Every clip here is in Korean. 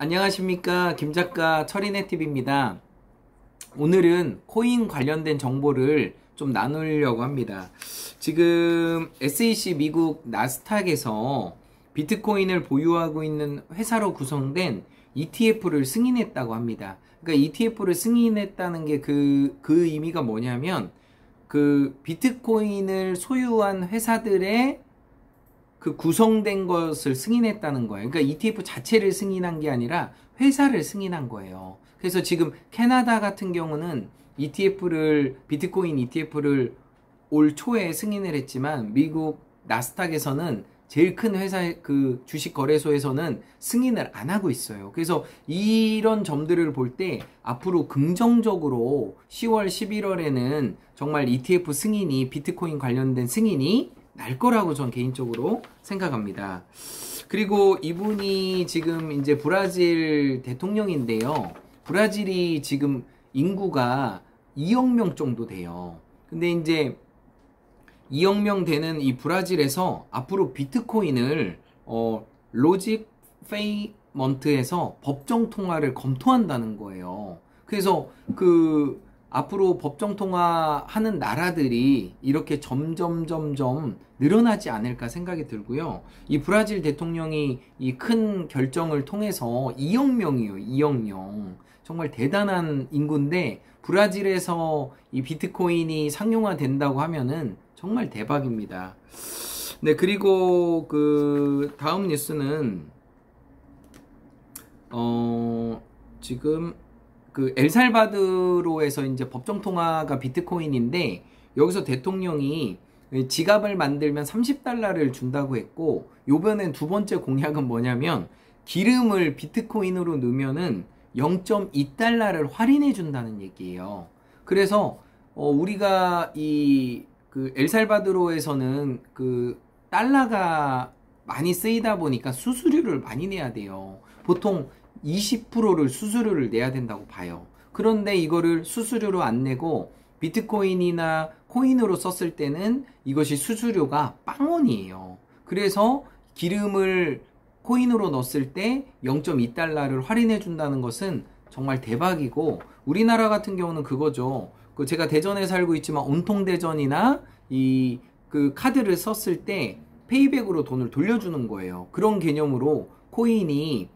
안녕하십니까, 김작가 철인의TV입니다. 오늘은 코인 관련된 정보를 좀 나누려고 합니다. 지금 SEC 미국 나스닥에서 비트코인을 보유하고 있는 회사로 구성된 ETF를 승인했다고 합니다. 그러니까 ETF를 승인했다는 게 그 의미가 뭐냐면, 그 비트코인을 소유한 회사들의 그 구성된 것을 승인했다는 거예요. 그러니까 ETF 자체를 승인한 게 아니라 회사를 승인한 거예요. 그래서 지금 캐나다 같은 경우는 비트코인 ETF를 올 초에 승인을 했지만, 미국 나스닥에서는 제일 큰 회사, 그 주식 거래소에서는 승인을 안 하고 있어요. 그래서 이런 점들을 볼 때 앞으로 긍정적으로 10월, 11월에는 정말 ETF 승인이, 비트코인 관련된 승인이 날 거라고 전 개인적으로 생각합니다. 그리고 이분이 지금 이제 브라질 대통령인데요. 브라질이 지금 인구가 2억 명 정도 돼요. 근데 이제 2억 명 되는 이 브라질에서 앞으로 비트코인을 로직 페이먼트에서 법정 통화를 검토한다는 거예요. 그래서 그 앞으로 법정 통화하는 나라들이 이렇게 점점 늘어나지 않을까 생각이 들고요. 이 브라질 대통령이 이 큰 결정을 통해서 2억 명이에요. 2억 명. 정말 대단한 인구인데, 브라질에서 이 비트코인이 상용화 된다고 하면은 정말 대박입니다. 네, 그리고 그 다음 뉴스는 지금 그 엘살바도르에서 이제 법정 통화가 비트코인인데, 여기서 대통령이 지갑을 만들면 $30를 준다고 했고, 요번엔 두 번째 공약은 뭐냐면 기름을 비트코인으로 넣으면은 $0.2를 할인해 준다는 얘기예요. 그래서 우리가 그 엘살바도르에서는 그 달러가 많이 쓰이다 보니까 수수료를 많이 내야 돼요. 보통 20%를 수수료를 내야 된다고 봐요. 그런데 이거를 수수료로 안 내고 비트코인이나 코인으로 썼을 때는 이것이 수수료가 0원이에요. 그래서 기름을 코인으로 넣었을 때 $0.2를 할인해 준다는 것은 정말 대박이고, 우리나라 같은 경우는 그거죠. 그 제가 대전에 살고 있지만 온통대전이나 그 카드를 썼을 때 페이백으로 돈을 돌려주는 거예요. 그런 개념으로 코인이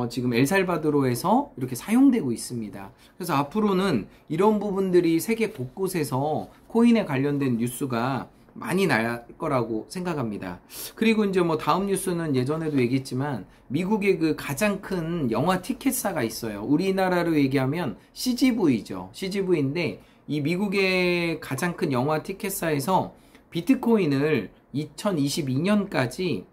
지금 엘살바도르에서 이렇게 사용되고 있습니다. 그래서 앞으로는 이런 부분들이 세계 곳곳에서 코인에 관련된 뉴스가 많이 날 거라고 생각합니다. 그리고 이제 뭐 다음 뉴스는 예전에도 얘기했지만, 미국의 그 가장 큰 영화 티켓사가 있어요. 우리나라로 얘기하면 CGV죠. CGV인데 이 미국의 가장 큰 영화 티켓사에서 비트코인을 2022년까지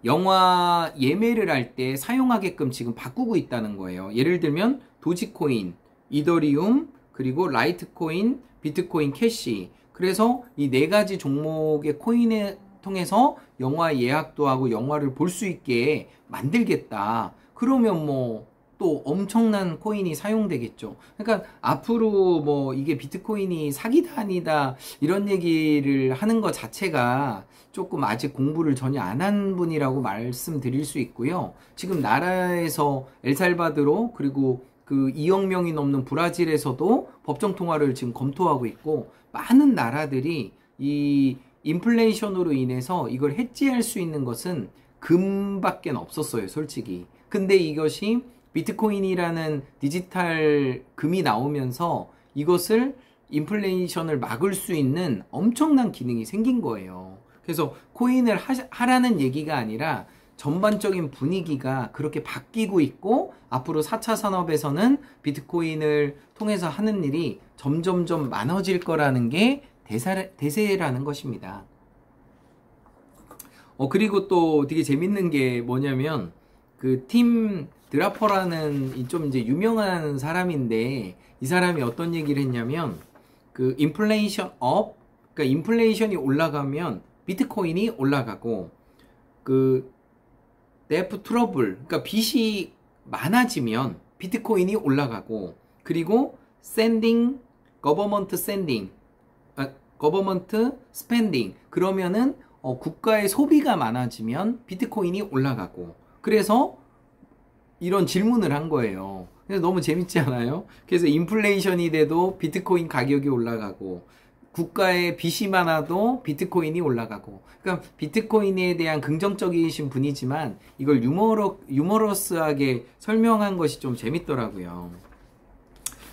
영화 예매를 할 때 사용하게끔 지금 바꾸고 있다는 거예요. 예를 들면 도지코인, 이더리움, 그리고 라이트코인, 비트코인 캐시. 그래서 이 네 가지 종목의 코인을 통해서 영화 예약도 하고 영화를 볼 수 있게 만들겠다. 그러면 뭐 또 엄청난 코인이 사용되겠죠. 그러니까 앞으로 뭐 이게 비트코인이 사기다 아니다 이런 얘기를 하는 것 자체가 조금 아직 공부를 전혀 안 한 분이라고 말씀드릴 수 있고요. 지금 나라에서 엘살바도르, 그리고 그 2억 명이 넘는 브라질에서도 법정 통화를 지금 검토하고 있고, 많은 나라들이 이 인플레이션으로 인해서 이걸 해지할 수 있는 것은 금밖에 없었어요, 솔직히. 근데 이것이 비트코인이라는 디지털 금이 나오면서 이것을 인플레이션을 막을 수 있는 엄청난 기능이 생긴 거예요. 그래서 코인을 하라는 얘기가 아니라 전반적인 분위기가 그렇게 바뀌고 있고, 앞으로 4차 산업에서는 비트코인을 통해서 하는 일이 점점점 많아질 거라는 게 대세라는 것입니다. 그리고 또 되게 재밌는 게 뭐냐면, 그 팀 드라퍼라는 좀 이제 유명한 사람인데, 이 사람이 어떤 얘기를 했냐면, 그 인플레이션 그러니까 인플레이션이 올라가면 비트코인이 올라가고, 그 데프 트러블, 그러니까 빚이 많아지면 비트코인이 올라가고, 그리고 거버먼트 스펜딩, 그러면은 국가의 소비가 많아지면 비트코인이 올라가고, 그래서 이런 질문을 한 거예요. 그래서 너무 재밌지 않아요? 그래서 인플레이션이 돼도 비트코인 가격이 올라가고, 국가에 빚이 많아도 비트코인이 올라가고, 그러니까 비트코인에 대한 긍정적이신 분이지만 이걸 유머러스하게 설명한 것이 좀 재밌더라고요.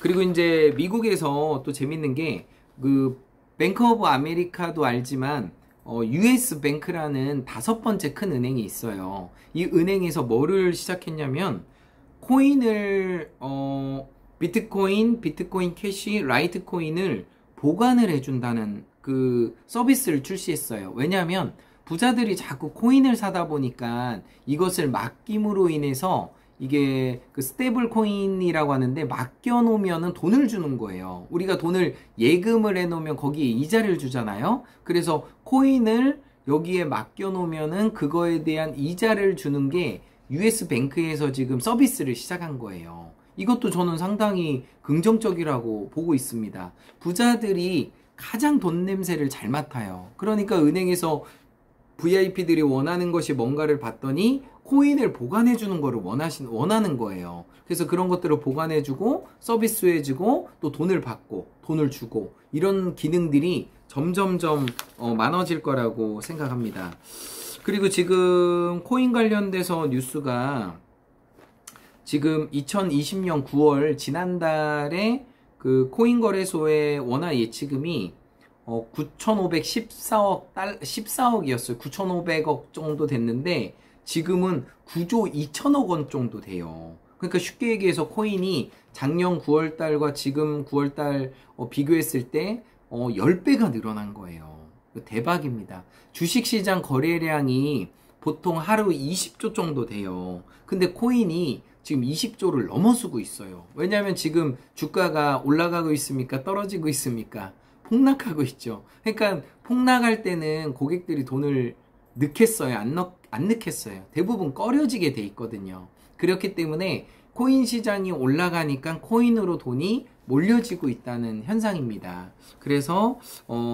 그리고 이제 미국에서 또 재밌는 게, 그 뱅크 오브 아메리카도 알지만 US 뱅크라는 5번째 큰 은행이 있어요. 이 은행에서 뭐를 시작했냐면 코인을 비트코인 캐시, 라이트코인을 보관을 해준다는 그 서비스를 출시했어요. 왜냐하면 부자들이 자꾸 코인을 사다 보니까 이것을 맡김으로 인해서 이게 그 스테이블 코인이라고 하는데 맡겨 놓으면은 돈을 주는 거예요. 우리가 돈을 예금을 해 놓으면 거기에 이자를 주잖아요. 그래서 코인을 여기에 맡겨 놓으면은 그거에 대한 이자를 주는 게 US 뱅크에서 지금 서비스를 시작한 거예요. 이것도 저는 상당히 긍정적이라고 보고 있습니다. 부자들이 가장 돈 냄새를 잘 맡아요. 그러니까 은행에서 VIP들이 원하는 것이 뭔가를 봤더니 코인을 보관해 주는 거를 원하는 거예요. 그래서 그런 것들을 보관해 주고 서비스해 주고 또 돈을 받고 돈을 주고 이런 기능들이 점점점 많아질 거라고 생각합니다. 그리고 지금 코인 관련돼서 뉴스가 지금 2020년 9월 지난달에 그 코인 거래소의 원화 예치금이 9,514억이었어요. 9,500억 정도 됐는데 지금은 9조 2천억 원 정도 돼요. 그러니까 쉽게 얘기해서 코인이 작년 9월달과 지금 9월달 비교했을 때 10배가 늘어난 거예요. 대박입니다. 주식시장 거래량이 보통 하루 20조 정도 돼요. 근데 코인이 지금 20조를 넘어서고 있어요. 왜냐하면 지금 주가가 올라가고 있습니까? 떨어지고 있습니까? 폭락하고 있죠. 그러니까 폭락할 때는 고객들이 돈을 넣겠어요? 안 넣겠어요? 대부분 꺼려지게 돼 있거든요. 그렇기 때문에 코인 시장이 올라가니까 코인으로 돈이 몰려지고 있다는 현상입니다. 그래서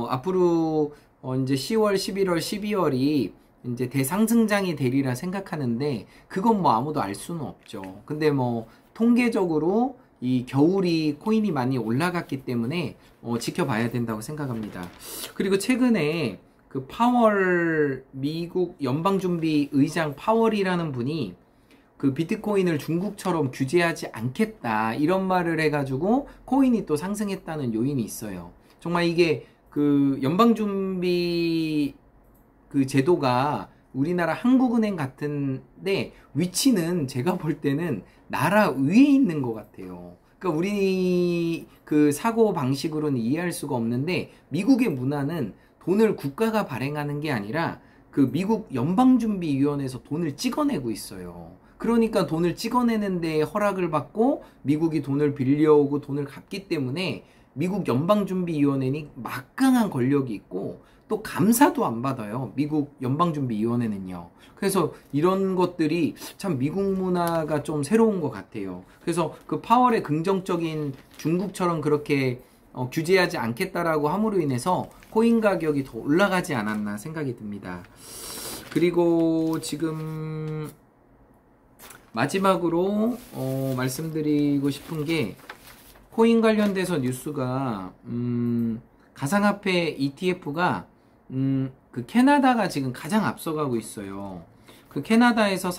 앞으로 이제 10월, 11월, 12월이 이제 대상승장이 되리라 생각하는데 그건 뭐 아무도 알 수는 없죠. 근데 뭐 통계적으로 이 겨울이 코인이 많이 올라갔기 때문에 지켜봐야 된다고 생각합니다. 그리고 최근에 그 파월 미국 연방준비 의장 파월이라는 분이 그 비트코인을 중국처럼 규제하지 않겠다 이런 말을 해가지고 코인이 또 상승했다는 요인이 있어요. 정말 이게 그 연방준비 그 제도가 우리나라 한국은행 같은데 위치는 제가 볼 때는 나라 위에 있는 것 같아요. 그러니까 우리 그 사고 방식으로는 이해할 수가 없는데 미국의 문화는 돈을 국가가 발행하는 게 아니라 그 미국 연방준비위원회에서 돈을 찍어내고 있어요. 그러니까 돈을 찍어내는데 허락을 받고 미국이 돈을 빌려오고 돈을 갚기 때문에 미국 연방준비위원회는 막강한 권력이 있고 또 감사도 안 받아요. 미국 연방준비위원회는요. 그래서 이런 것들이 참 미국 문화가 좀 새로운 것 같아요. 그래서 그 파월의 긍정적인 중국처럼 그렇게 규제하지 않겠다라고 함으로 인해서 코인 가격이 더 올라가지 않았나 생각이 듭니다. 그리고 지금 마지막으로 말씀드리고 싶은 게 코인 관련돼서 뉴스가 가상화폐 ETF가 그 캐나다가 지금 가장 앞서가고 있어요. 그 캐나다에서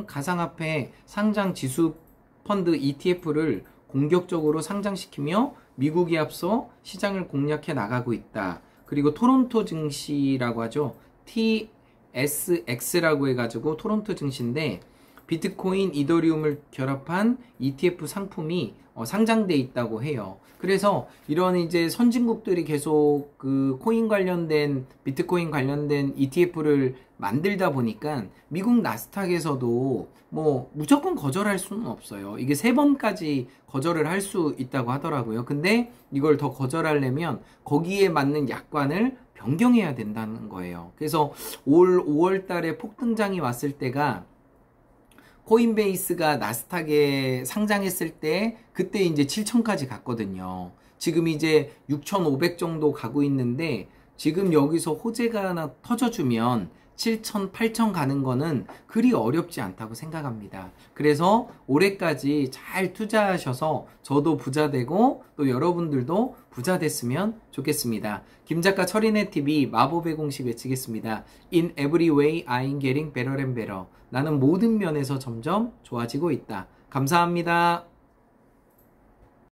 가상화폐 상장 지수 펀드 ETF를 공격적으로 상장시키며 미국이 앞서 시장을 공략해 나가고 있다. 그리고 토론토 증시라고 하죠. TSX라고 해가지고 토론토 증시인데 비트코인, 이더리움을 결합한 ETF 상품이 상장돼 있다고 해요. 그래서 이런 이제 선진국들이 계속 그 코인 관련된 비트코인 관련된 ETF를 만들다 보니까 미국 나스닥에서도 뭐 무조건 거절할 수는 없어요. 이게 3번까지 거절을 할 수 있다고 하더라고요. 근데 이걸 더 거절하려면 거기에 맞는 약관을 변경해야 된다는 거예요. 그래서 올 5월 달에 폭등장이 왔을 때가 코인베이스가 나스닥에 상장했을 때 그때 이제 7,000까지 갔거든요. 지금 이제 6,500 정도 가고 있는데 지금 여기서 호재가 하나 터져주면 7천, 8천 가는 거는 그리 어렵지 않다고 생각합니다. 그래서 올해까지 잘 투자하셔서 저도 부자 되고 또 여러분들도 부자 됐으면 좋겠습니다. 김작가 철인의 TV 마법의 공식 외치겠습니다. In every way I'm getting better and better. 나는 모든 면에서 점점 좋아지고 있다. 감사합니다.